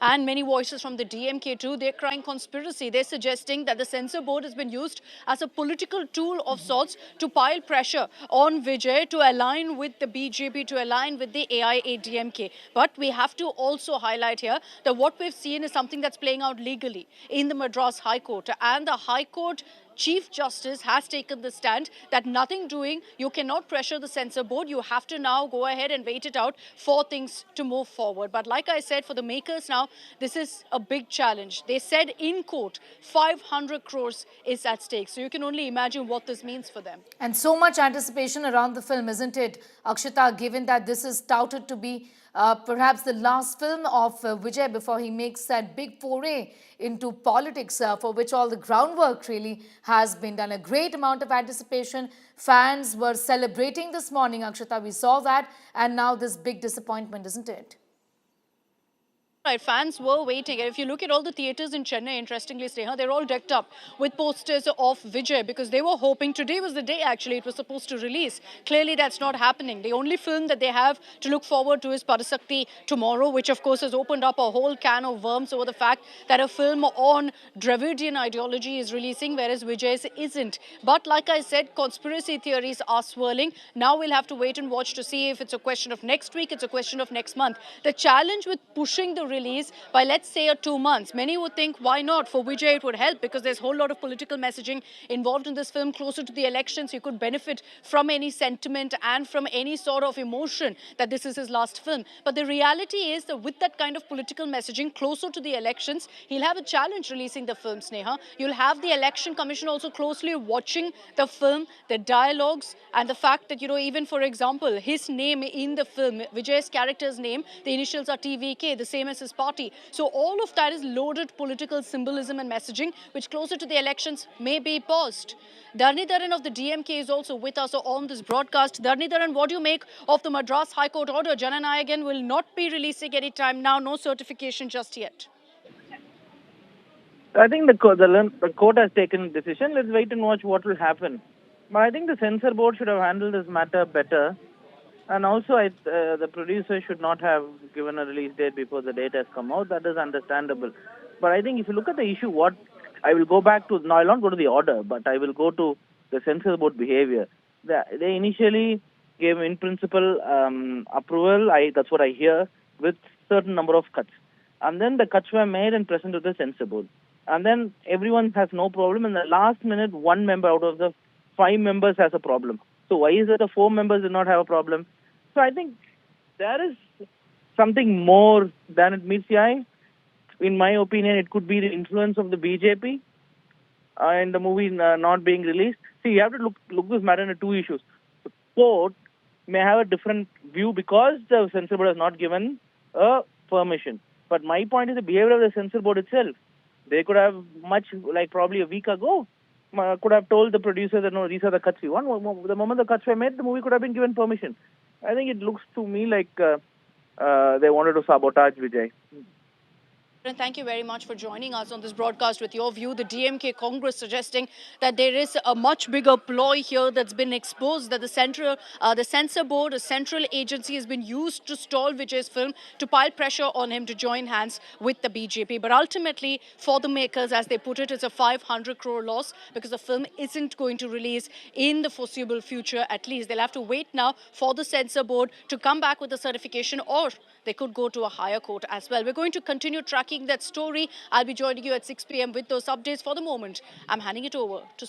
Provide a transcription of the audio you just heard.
and many voices from the DMK too, they're crying conspiracy. They're suggesting that the censor board has been used as a political tool of sorts to pile pressure on Vijay to align with the BJP, to align with the AIADMK. But we have to also highlight here that what we've seen is something that's playing out legally in the Madras High Court. And the High Court Chief Justice has taken the stand that nothing doing, you cannot pressure the censor board. You have to now go ahead and wait it out for things to move forward. But like I said, for the makers now, this is a big challenge. They said in court, 500 crores is at stake. So you can only imagine what this means for them. And so much anticipation around the film, isn't it, Akshita, given that this is touted to be perhaps the last film of Vijay before he makes that big foray into politics, for which all the groundwork really has been done. A great amount of anticipation. Fans were celebrating this morning, Akshita. We saw that. And now this big disappointment, isn't it? Right, fans were waiting. And if you look at all the theatres in Chennai, interestingly, Sneha, they're all decked up with posters of Vijay because they were hoping today was the day actually it was supposed to release. Clearly, that's not happening. The only film that they have to look forward to is Parasakti tomorrow, which of course has opened up a whole can of worms over the fact that a film on Dravidian ideology is releasing, whereas Vijay's isn't. But like I said, conspiracy theories are swirling. Now we'll have to wait and watch to see if it's a question of next week, it's a question of next month. The challenge with pushing the release by, let's say, 2 months. Many would think, why not? For Vijay, it would help because there's a whole lot of political messaging involved in this film closer to the elections. You could benefit from any sentiment and from any sort of emotion that this is his last film. But the reality is that with that kind of political messaging closer to the elections, he'll have a challenge releasing the film, Sneha. You'll have the Election Commission also closely watching the film, the dialogues, and the fact that, even for example, his name in the film, Vijay's character's name, the initials are TVK, the same as his party. So all of that is loaded political symbolism and messaging, which closer to the elections may be paused. Dharanidharan of the DMK is also with us on this broadcast. Dharanidharan, what do you make of the Madras High Court order? Jana Nayagan will not be releasing any time now, no certification just yet. I think the court has taken a decision. Let's wait and watch what will happen. But I think the censor board should have handled this matter better. And also, the producer should not have given a release date before the date has come out. That is understandable. But I think if you look at the issue, I will go back to, now I will not go to the order, but I will go to the censor board behavior. They initially gave in principle approval, that's what I hear, with certain number of cuts. And then the cuts were made and presented to the censor board. And then everyone has no problem. In the last minute, one member out of the 5 members has a problem. So why is it the 4 members did not have a problem? So I think there is something more than it meets the eye. In my opinion, it could be the influence of the BJP in the movie not being released. See, you have to look this matter into 2 issues. The court may have a different view because the censor board has not given a permission. But my point is the behavior of the censor board itself. They could have probably a week ago, could have told the producer that, no, these are the cuts we want. The moment the cuts were made, the movie could have been given permission. I think it looks to me like they wanted to sabotage Vijay. And thank you very much for joining us on this broadcast with your view. The DMK Congress suggesting that there is a much bigger ploy here that's been exposed, that the censor board, a central agency, has been used to stall Vijay's film, to pile pressure on him to join hands with the BJP. But ultimately, for the makers, as they put it, it's a 500 crore loss because the film isn't going to release in the foreseeable future. At least they'll have to wait now for the censor board to come back with a certification, or they could go to a higher court as well. We're going to continue tracking that story. I'll be joining you at 6 p.m. with those updates. For the moment, I'm handing it over to